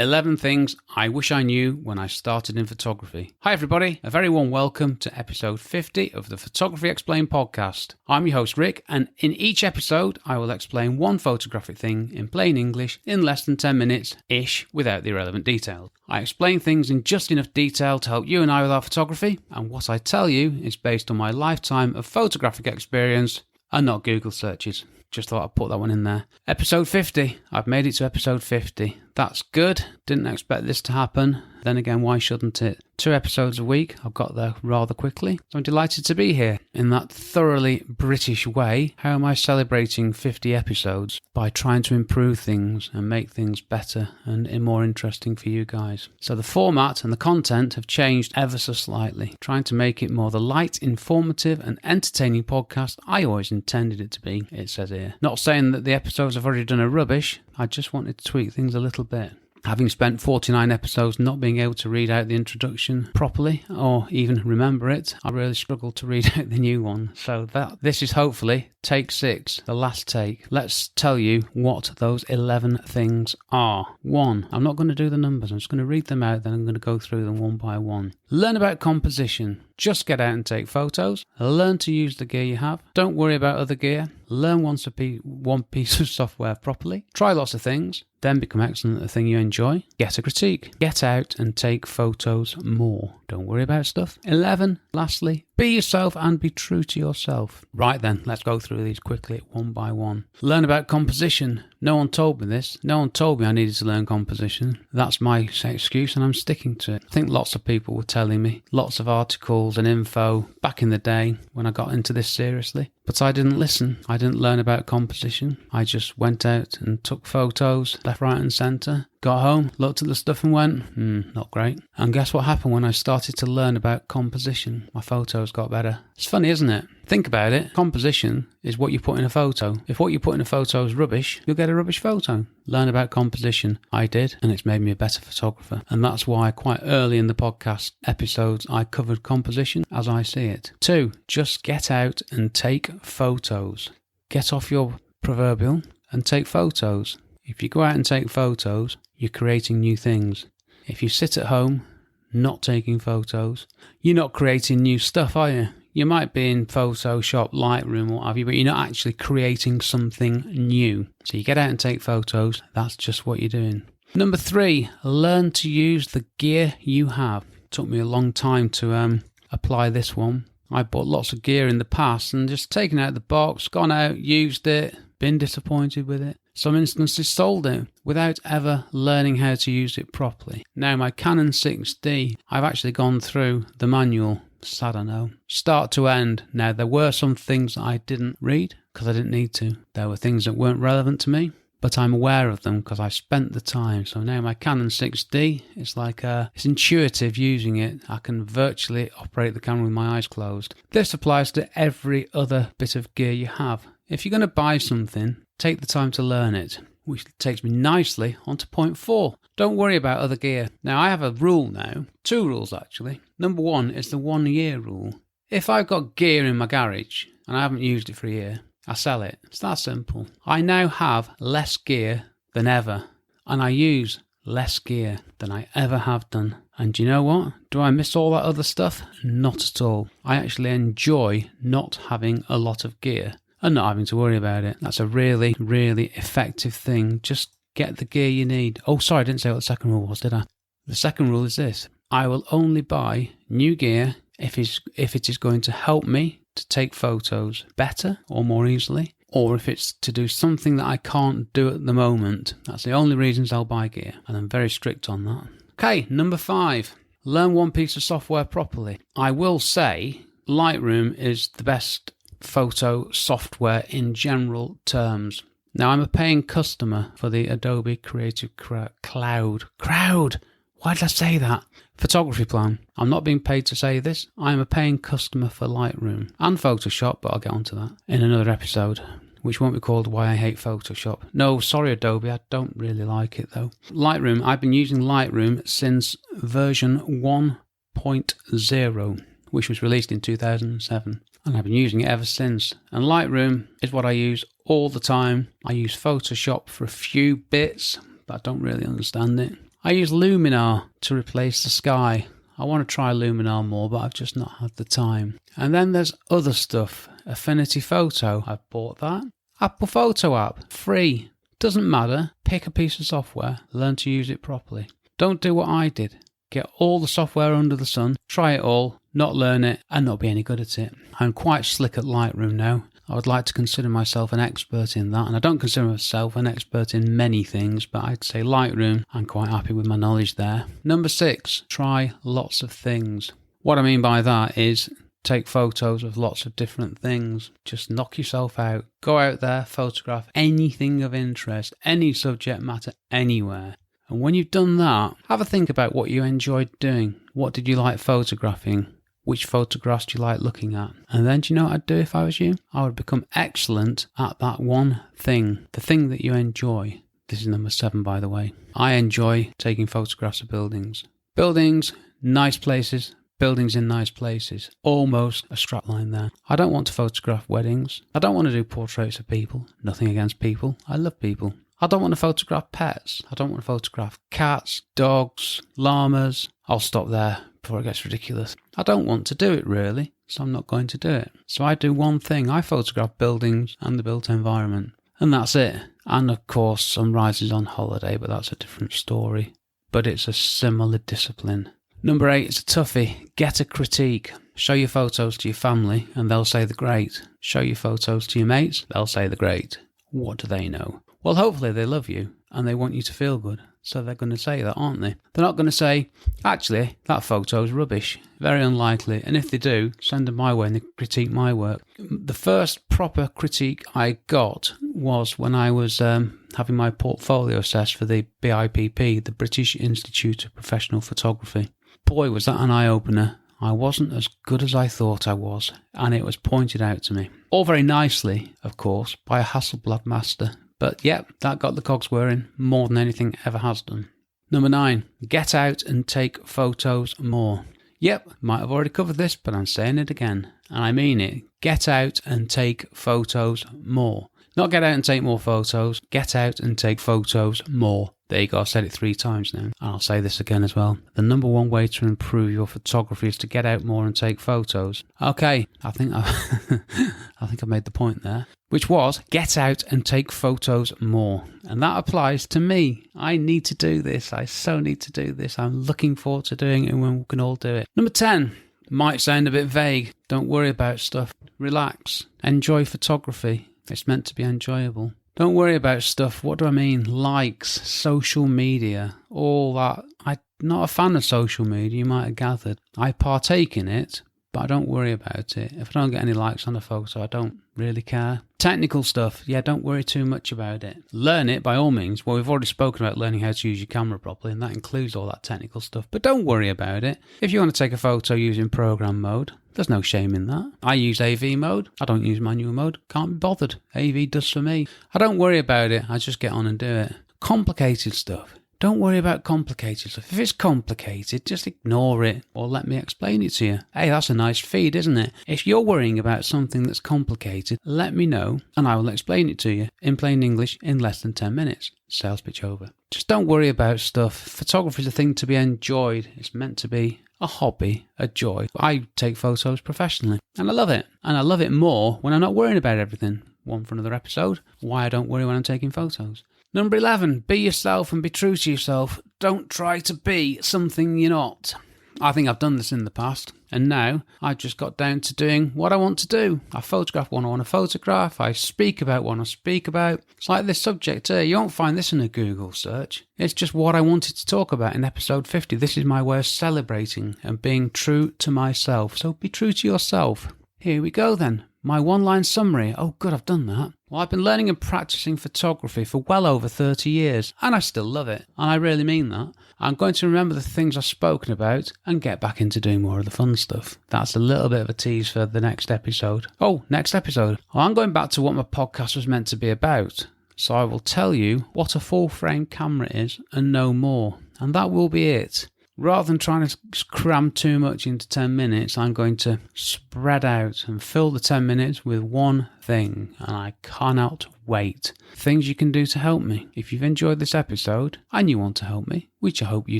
11 Things I Wish I Knew When I Started in Photography. Hi everybody, a very warm welcome to episode 50 of the Photography Explained podcast. I'm your host Rick, and in each episode I will explain one photographic thing in plain English in less than 10 minutes-ish without the irrelevant details. I explain things in just enough detail to help you and I with our photography, and what I tell you is based on my lifetime of photographic experience and not Google searches. Just thought I'd put that one in there. Episode 50. I've made it to episode 50. That's good. Didn't expect this to happen. Then again, why shouldn't it? 2 episodes a week. I've got there rather quickly. So I'm delighted to be here. In that thoroughly British way, how am I celebrating 50 episodes? By trying to improve things and make things better and more interesting for you guys. So the format and the content have changed ever so slightly. Trying to make it more the light, informative and entertaining podcast I always intended it to be, it says here. Not saying that the episodes I've already done are rubbish. I just wanted to tweak things a little bit. Having spent 49 episodes not being able to read out the introduction properly or even remember it, I really struggled to read out the new one. So this is hopefully take 6, the last take. Let's tell you what those 11 things are. 1, I'm not going to do the numbers. I'm just going to read them out, then I'm going to go through them one by one. Learn about composition. Just get out and take photos. Learn to use the gear you have. Don't worry about other gear. Learn one piece of software properly. Try lots of things. Then become excellent at the thing you enjoy. Get a critique. Get out and take photos more. Don't worry about stuff. 11, lastly, be yourself and be true to yourself. Right then, let's go through these quickly one by one. Learn about composition. No one told me this. No one told me I needed to learn composition. That's my excuse and I'm sticking to it. I think lots of people were telling me. Lots of articles and info back in the day when I got into this seriously. But I didn't listen. I didn't learn about composition. I just went out and took photos left, right and centre. Got home, looked at the stuff and went, not great. And guess what happened when I started to learn about composition? My photos got better. It's funny, isn't it? Think about it. Composition is what you put in a photo. If what you put in a photo is rubbish, you'll get a rubbish photo. Learn about composition. I did, and it's made me a better photographer. And that's why quite early in the podcast episodes, I covered composition as I see it. 2, just get out and take photos. Get off your proverbial and take photos. If you go out and take photos, you're creating new things. If you sit at home, not taking photos, you're not creating new stuff, are you? You might be in Photoshop, Lightroom, what have you, but you're not actually creating something new. So you get out and take photos, that's just what you're doing. Number 3, learn to use the gear you have. It took me a long time to apply this one. I bought lots of gear in the past and just taken out the box, gone out, used it, been disappointed with it. Some instances sold it without ever learning how to use it properly. Now my Canon 6D, I've actually gone through the manual. Sad, I know. Start to end. Now there were some things that I didn't read because I didn't need to. There were things that weren't relevant to me, but I'm aware of them because I spent the time. So now my Canon 6D, it's like it's intuitive using it. I can virtually operate the camera with my eyes closed. This applies to every other bit of gear you have. If you're going to buy something, take the time to learn it, which takes me nicely onto point 4. Don't worry about other gear. Now, I have a rule now, 2 rules actually. Number 1 is the 1-year rule. If I've got gear in my garage and I haven't used it for a year, I sell it. It's that simple. I now have less gear than ever, and I use less gear than I ever have done. And do you know what? Do I miss all that other stuff? Not at all. I actually enjoy not having a lot of gear and not having to worry about it. That's a really, really effective thing. Just get the gear you need. Oh, sorry, I didn't say what the second rule was, did I? The second rule is this. I will only buy new gear if it is going to help me to take photos better or more easily, or if it's to do something that I can't do at the moment. That's the only reasons I'll buy gear, and I'm very strict on that. Okay, number 5. Learn one piece of software properly. I will say Lightroom is the best photo software in general terms. Now, I'm a paying customer for the Adobe Creative Cloud. Why did I say that? Photography plan. I'm not being paid to say this. I am a paying customer for Lightroom and Photoshop, but I'll get onto that in another episode, which won't be called Why I Hate Photoshop. No, sorry Adobe, I don't really like it though. Lightroom, I've been using Lightroom since version 1.0, which was released in 2007. And I've been using it ever since. And Lightroom is what I use all the time. I use Photoshop for a few bits, but I don't really understand it. I use Luminar to replace the sky. I want to try Luminar more, but I've just not had the time. And then there's other stuff. Affinity Photo, I've bought that. Apple Photo app, free. Doesn't matter. Pick a piece of software, learn to use it properly. Don't do what I did. Get all the software under the sun, try it all, not learn it, and not be any good at it. I'm quite slick at Lightroom now. I would like to consider myself an expert in that, and I don't consider myself an expert in many things, but I'd say Lightroom, I'm quite happy with my knowledge there. Number 6, try lots of things. What I mean by that is take photos of lots of different things. Just knock yourself out. Go out there, photograph anything of interest, any subject matter, anywhere. And when you've done that, have a think about what you enjoyed doing. What did you like photographing? Which photographs do you like looking at? And then do you know what I'd do if I was you? I would become excellent at that one thing, the thing that you enjoy. This is number 7, by the way. I enjoy taking photographs of buildings. Buildings, nice places, buildings in nice places. Almost a strapline there. I don't want to photograph weddings. I don't want to do portraits of people. Nothing against people. I love people. I don't want to photograph pets. I don't want to photograph cats, dogs, llamas. I'll stop there before it gets ridiculous. I don't want to do it really, so I'm not going to do it. So I do one thing. I photograph buildings and the built environment. And that's it. And of course, sunrises on holiday, but that's a different story. But it's a similar discipline. Number 8 is a toughie. Get a critique. Show your photos to your family and they'll say they're great. Show your photos to your mates, they'll say they're great. What do they know? Well, hopefully they love you and they want you to feel good. So they're going to say that, aren't they? They're not going to say, actually, that photo's rubbish. Very unlikely. And if they do, send them my way and they critique my work. The first proper critique I got was when I was having my portfolio assessed for the BIPP, the British Institute of Professional Photography. Boy, was that an eye-opener. I wasn't as good as I thought I was, and it was pointed out to me. All very nicely, of course, by a Hasselblad master. But yep, that got the cogs whirring more than anything ever has done. Number 9, get out and take photos more. Yep, might have already covered this, but I'm saying it again. And I mean it. Get out and take photos more. Not get out and take more photos. Get out and take photos more. There you go, I've said it 3 times now. And I'll say this again as well. The number 1 way to improve your photography is to get out more and take photos. Okay, I think I've made the point there. Which was, get out and take photos more. And that applies to me. I need to do this. I so need to do this. I'm looking forward to doing it when we can all do it. Number 10, might sound a bit vague. Don't worry about stuff. Relax. Enjoy photography. It's meant to be enjoyable. Don't worry about stuff. What do I mean? Likes, social media, all that. I'm not a fan of social media, you might have gathered. I partake in it, but I don't worry about it. If I don't get any likes on a photo, I don't really care. Technical stuff, yeah, don't worry too much about it. Learn it by all means. Well, we've already spoken about learning how to use your camera properly, and that includes all that technical stuff. But don't worry about it. If you want to take a photo using program mode, there's no shame in that. I use AV mode. I don't use manual mode. Can't be bothered. AV does for me. I don't worry about it. I just get on and do it. Complicated stuff. Don't worry about complicated stuff. If it's complicated, just ignore it or let me explain it to you. Hey, that's a nice feed, isn't it? If you're worrying about something that's complicated, let me know and I will explain it to you in plain English in less than 10 minutes. Sales pitch over. Just don't worry about stuff. Photography is a thing to be enjoyed. It's meant to be a hobby, a joy. I take photos professionally and I love it. And I love it more when I'm not worrying about everything. One for another episode. Why I don't worry when I'm taking photos. Number 11, be yourself and be true to yourself. Don't try to be something you're not. I think I've done this in the past, and now I've just got down to doing what I want to do. I photograph what I want to photograph. I speak about what I speak about. It's like this subject here. You won't find this in a Google search. It's just what I wanted to talk about in episode 50. This is my way of celebrating and being true to myself. So be true to yourself. Here we go then. My one-line summary. Oh, good, I've done that. Well, I've been learning and practicing photography for well over 30 years, and I still love it. And I really mean that. I'm going to remember the things I've spoken about and get back into doing more of the fun stuff. That's a little bit of a tease for the next episode. Oh, next episode. Well, I'm going back to what my podcast was meant to be about. So I will tell you what a full-frame camera is and no more. And that will be it. Rather than trying to cram too much into 10 minutes, I'm going to spread out and fill the 10 minutes with one thing. And I cannot wait. Things you can do to help me. If you've enjoyed this episode and you want to help me, which I hope you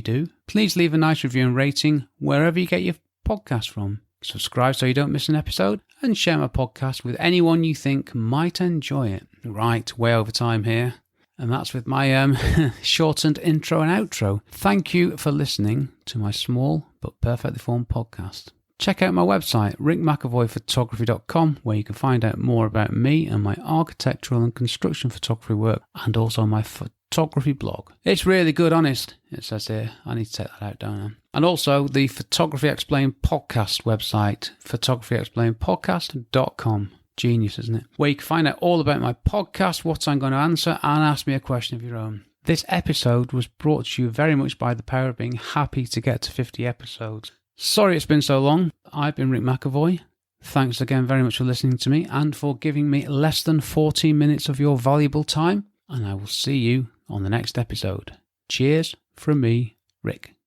do, please leave a nice review and rating wherever you get your podcast from. Subscribe so you don't miss an episode, and share my podcast with anyone you think might enjoy it. Right, way over time here. And that's with my shortened intro and outro. Thank you for listening to my small but perfectly formed podcast. Check out my website, rickmcavoyphotography.com, where you can find out more about me and my architectural and construction photography work, and also my photography blog. It's really good, honest. It says here. I need to take that out, don't I? And also the Photography Explained podcast website, photographyexplainedpodcast.com. Genius, isn't it? Where you can find out all about my podcast, what I'm going to answer, and ask me a question of your own. This episode was brought to you very much by the power of being happy to get to 50 episodes. Sorry it's been so long. I've been Rick McEvoy. Thanks again very much for listening to me and for giving me less than 14 minutes of your valuable time. And I will see you on the next episode. Cheers from me, Rick.